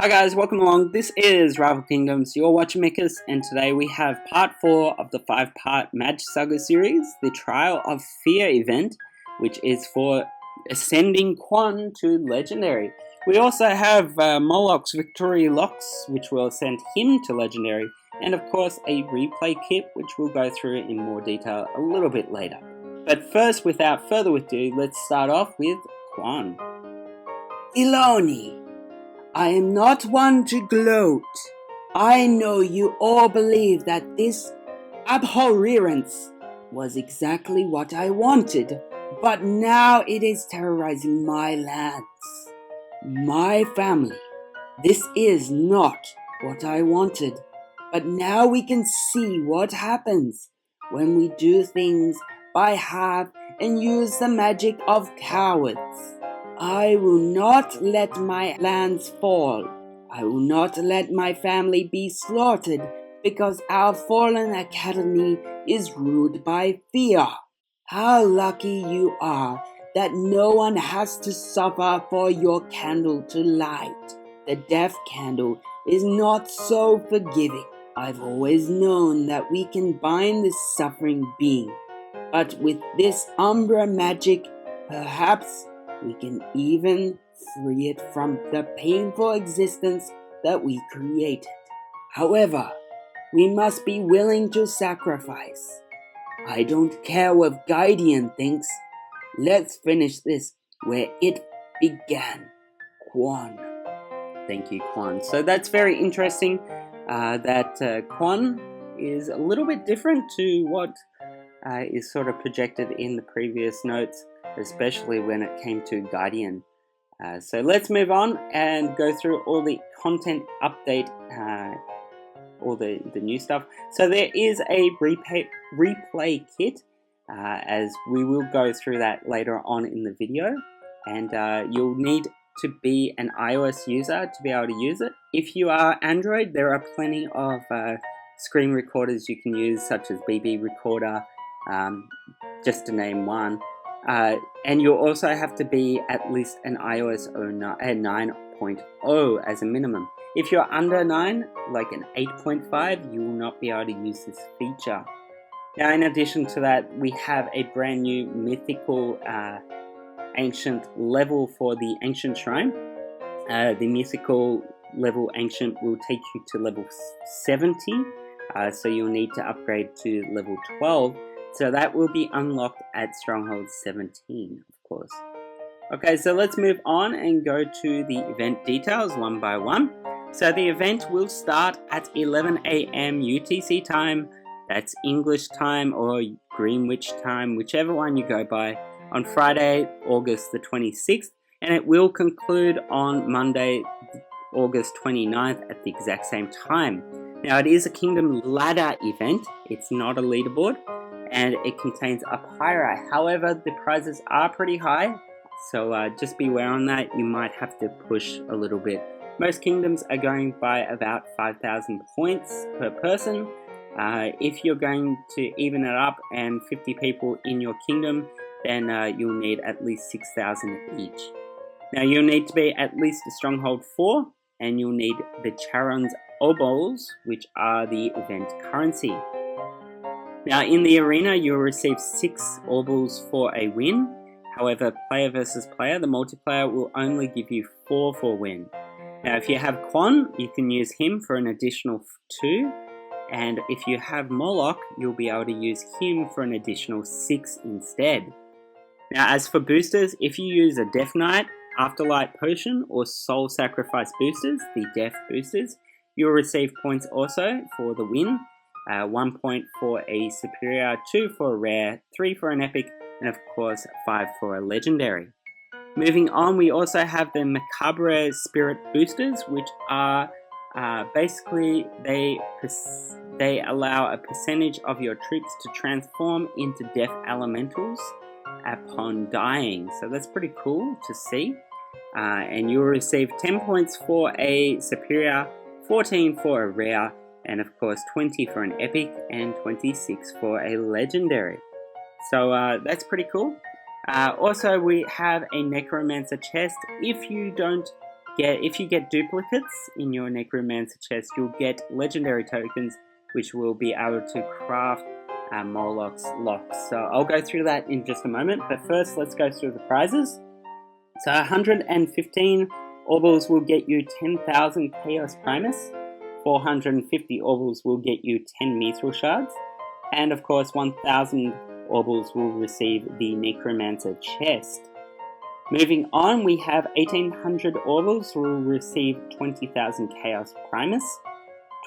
Hi guys, welcome along. This is Rival Kingdoms. You're watching mickus, and today we have part 4 of the 5-part Magic Saga series, the Trial of Fear event, which is for ascending Quan to Legendary. We also have Moloch's Victory Locks, which will ascend him to Legendary, and of course a replay kit, which we'll go through in more detail a little bit later. But first, without further ado, let's start off with Quan. Iloni, I am not one to gloat. I know you all believe that this abhorrence was exactly what I wanted, but now it is terrorizing my lands, my family. This is not what I wanted, but now we can see what happens when we do things by half and use the magic of cowards. I will not let my lands fall. I will not let my family be slaughtered because our fallen academy is ruled by fear. How lucky you are that no one has to suffer for your candle to light. The death candle is not so forgiving. I've always known that we can bind this suffering being, but with this Umbra magic, perhaps we can even free it from the painful existence that we created. However, we must be willing to sacrifice. I don't care what Guardian thinks. Let's finish this where it began. Quan. Thank you, Quan. So that's very interesting that Quan is a little bit different to what is sort of projected in the previous notes, especially when it came to Guardian. So let's move on and go through all the content update, all the new stuff. So there is a replay kit, as we will go through that later on in the video, and you'll need to be an iOS user to be able to use it. If you are Android, there are plenty of screen recorders you can use, such as BB Recorder, just to name one. And you'll also have to be at least an iOS 9.0 as a minimum. If you're under 9, like an 8.5, you will not be able to use this feature. Now, in addition to that, we have a brand new mythical ancient level for the Ancient Shrine. The mythical level Ancient will take you to level 70, so you'll need to upgrade to level 12. So that will be unlocked at Stronghold 17, of course. Okay, so let's move on and go to the event details one by one. So the event will start at 11 AM UTC time, that's English time or Greenwich time, whichever one you go by, on Friday, August the 26th, and it will conclude on Monday, August 29th at the exact same time. Now, it is a Kingdom Ladder event, it's not a leaderboard, and it contains a pyre. However, the prizes are pretty high, so just beware on that. You might have to push a little bit. Most kingdoms are going by about 5,000 points per person. If you're going to even it up and 50 people in your kingdom, then you'll need at least 6,000 each. Now, you'll need to be at least a Stronghold 4, and you'll need the Charon's Obols, which are the event currency. Now, in the arena, you'll receive 6 orbals for a win. However, player versus player, the multiplayer will only give you 4 for a win. Now, if you have Quan, you can use him for an additional 2. And if you have Moloch, you'll be able to use him for an additional 6 instead. Now, as for boosters, if you use a Death Knight, Afterlight Potion, or Soul Sacrifice boosters, the Death boosters, you'll receive points also for the win. 1 point for a superior, 2 for a rare, 3 for an epic, and of course 5 for a legendary. Moving on, we also have the Macabre Spirit boosters, which are basically they allow a percentage of your troops to transform into death elementals upon dying. So that's pretty cool to see. And you'll receive 10 points for a superior, 14 for a rare, and of course 20 for an epic and 26 for a legendary. So that's pretty cool. Also, we have a Necromancer chest. If you don't if you get duplicates in your necromancer chest, you'll get legendary tokens, which will be able to craft Moloch's locks. So I'll go through that in just a moment, but first let's go through the prizes. So 115 orbals will get you 10,000 Chaos Primus, 450 orbals will get you 10 Mithril Shards, and of course 1,000 orbals will receive the Necromancer chest. Moving on, we have 1,800 orbals will receive 20,000 Chaos Primus,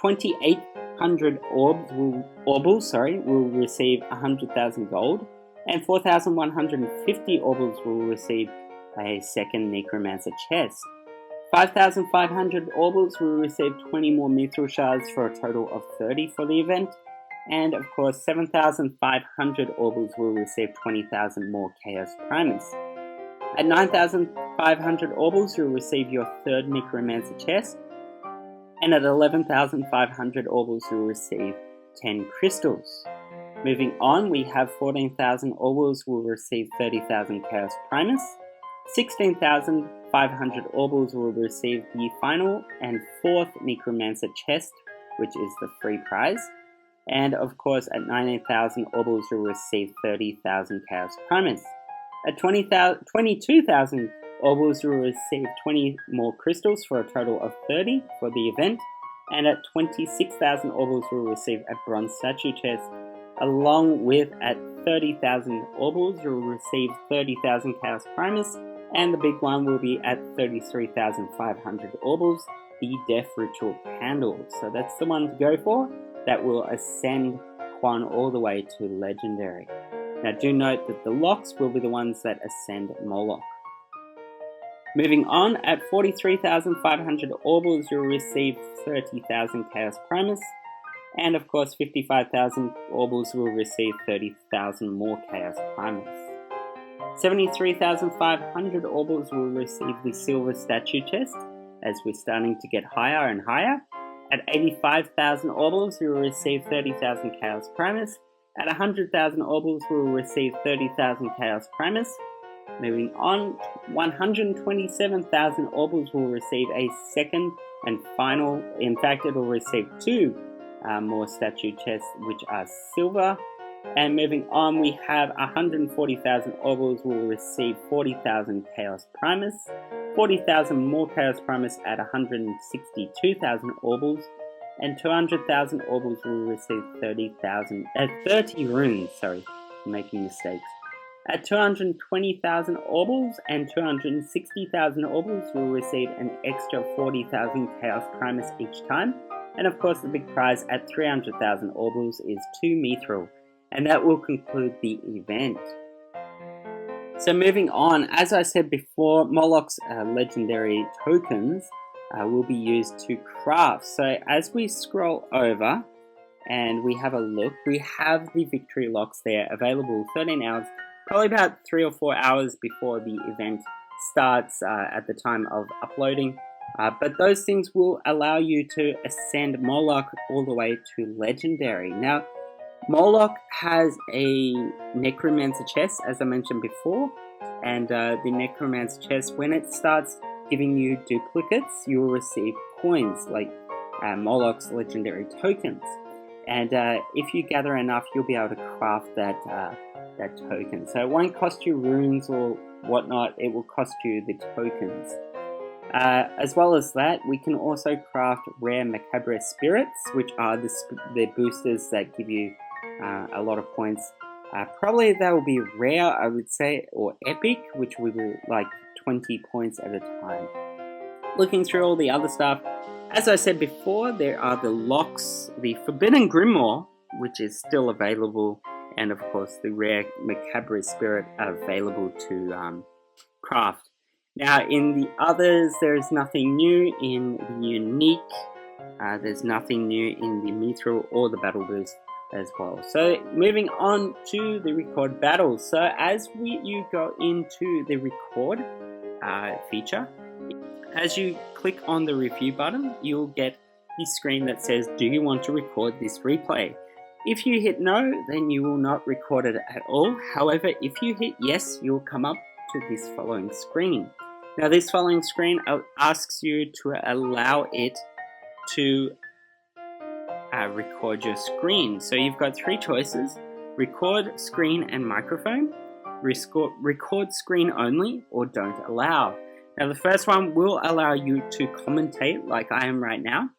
2,800 orbals will receive 100,000 gold, and 4,150 orbals will receive a second Necromancer chest. 5,500 orbals will receive 20 more Mithril Shards for a total of 30 for the event, and of course 7,500 orbals will receive 20,000 more Chaos Primus. At 9,500 orbals you'll receive your third Necromancer chest, and at 11,500 orbals you'll receive 10 crystals. Moving on, we have 14,000 orbals will receive 30,000 Chaos Primus, 16,500 orbals will receive the final and fourth Necromancer chest, which is the free prize, and of course at 19,000 orbals you'll receive 30,000 Chaos Primus. At 22,000 orbals you'll receive 20 more crystals for a total of 30 for the event, and at 26,000 orbals you'll receive a bronze statue chest, along with at 30,000 orbals you'll receive 30,000 Chaos Primus, and the big one will be at 33,500 orbals, the Death Ritual Candle. So that's the one to go for. That will ascend Quan all the way to Legendary. Now do note that the locks will be the ones that ascend Moloch. Moving on, at 43,500 orbals you'll receive 30,000 Chaos Primus, and of course 55,000 orbals will receive 30,000 more Chaos Primus. 73,500 orbals will receive the Silver Statue chest, as we're starting to get higher and higher. At 85,000 orbals you'll receive 30,000 Chaos Primus. At 100,000 orbals we'll receive 30,000 Chaos Primus. Moving on, 127,000 orbals will receive a second and final, in fact it will receive two more statue chests which are silver. And moving on, we have 140,000 orbals will receive 40,000 Chaos Primus, 40,000 more Chaos Primus at 162,000 orbals, and 200,000 orbals will receive 30 runes, making mistakes. At 220,000 orbals and 260,000 orbals will receive an extra 40,000 Chaos Primus each time, and of course the big prize at 300,000 orbals is 2 Mithril, and that will conclude the event. So moving on, as I said before, Moloch's legendary tokens will be used to craft. So as we scroll over and we have a look, we have the victory locks there available 13 hours, probably about 3 or 4 hours before the event starts at the time of uploading. But those things will allow you to ascend Moloch all the way to Legendary. Now, Moloch has a Necromancer chest, as I mentioned before, and the Necromancer chest, when it starts giving you duplicates, you will receive coins, like Moloch's legendary tokens. And if you gather enough, you'll be able to craft that token. So it won't cost you runes or whatnot, it will cost you the tokens. As well as that, we can also craft rare macabre spirits, which are the boosters that give you a lot of points. Probably they will be rare, I would say, or epic, which will be like 20 points at a time. Looking through all the other stuff, as I said before, there are the locks, the Forbidden Grimoire, which is still available, and of course the rare macabre spirit available to craft. Now in the others, there is nothing new in the unique, there's nothing new in the Mithril or the battle boost as well. So moving on to the record battles. So as you go into the record feature, as you click on the review button, you'll get the screen that says, do you want to record this replay? If you hit no, then you will not record it at all. However, if you hit yes, you'll come up to this following screen. Now this following screen asks you to allow it to record your screen. So you've got three choices: record screen and microphone, record screen only, or don't allow. Now the first one will allow you to commentate like I am right now.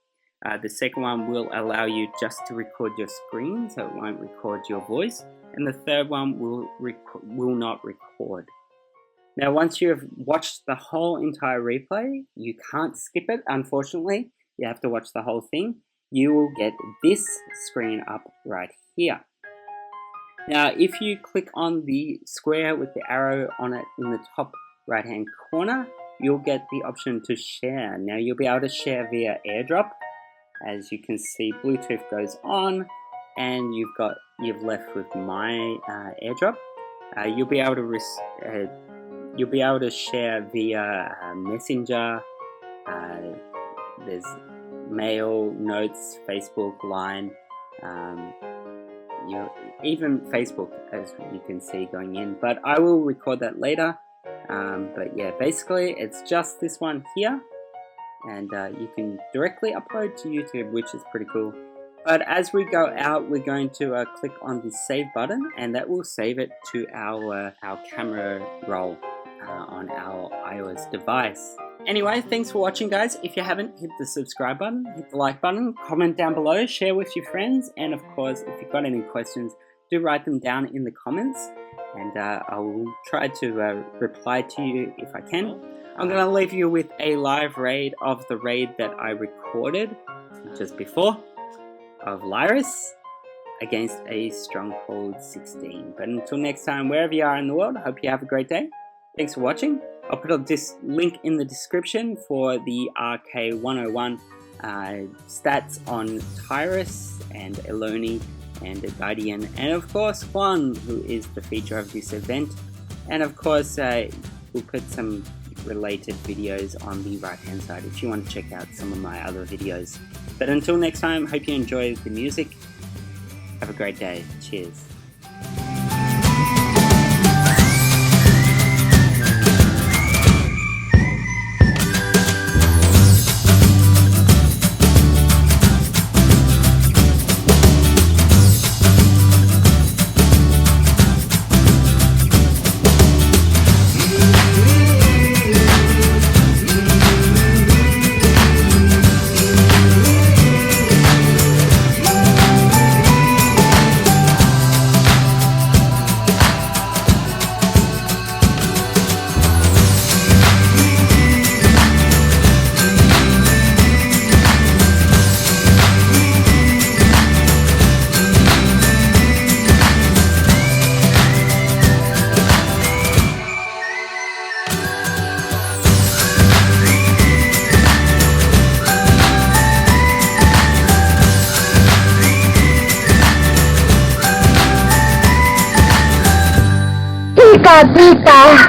The second one will allow you just to record your screen, so it won't record your voice. And the third one will not record. Now once you have watched the whole entire replay, you can't skip it, unfortunately. You have to watch the whole thing. You will get this screen up right here. Now if you click on the square with the arrow on it in the top right hand corner, you'll get the option to share. Now you'll be able to share via AirDrop. As you can see, Bluetooth goes on, and you've left with my AirDrop. You'll be able to share via Messenger. There's Mail, Notes, Facebook, Line. Even Facebook, as you can see going in. But I will record that later. But yeah, basically it's just this one here, and you can directly upload to YouTube, which is pretty cool. But as we go out, we're going to click on the save button, and that will save it to our camera roll on our iOS device. Anyway, thanks for watching, guys. If you haven't, hit the subscribe button, hit the like button, comment down below, share with your friends, and of course, if you've got any questions, do write them down in the comments, and I will try to reply to you if I can. I'm going to leave you with a live raid of the raid that I recorded just before of Lyris against a Stronghold 16. But until next time, wherever you are in the world, I hope you have a great day. Thanks for watching. I'll put a link in the description for the RK101 stats on Tyrus and Eloni and the Guardian, and of course Juan, who is the feature of this event. And of course we'll put some related videos on the right hand side if you want to check out some of my other videos. But until next time, hope you enjoy the music. Have a great day. Cheers. Pica, pica.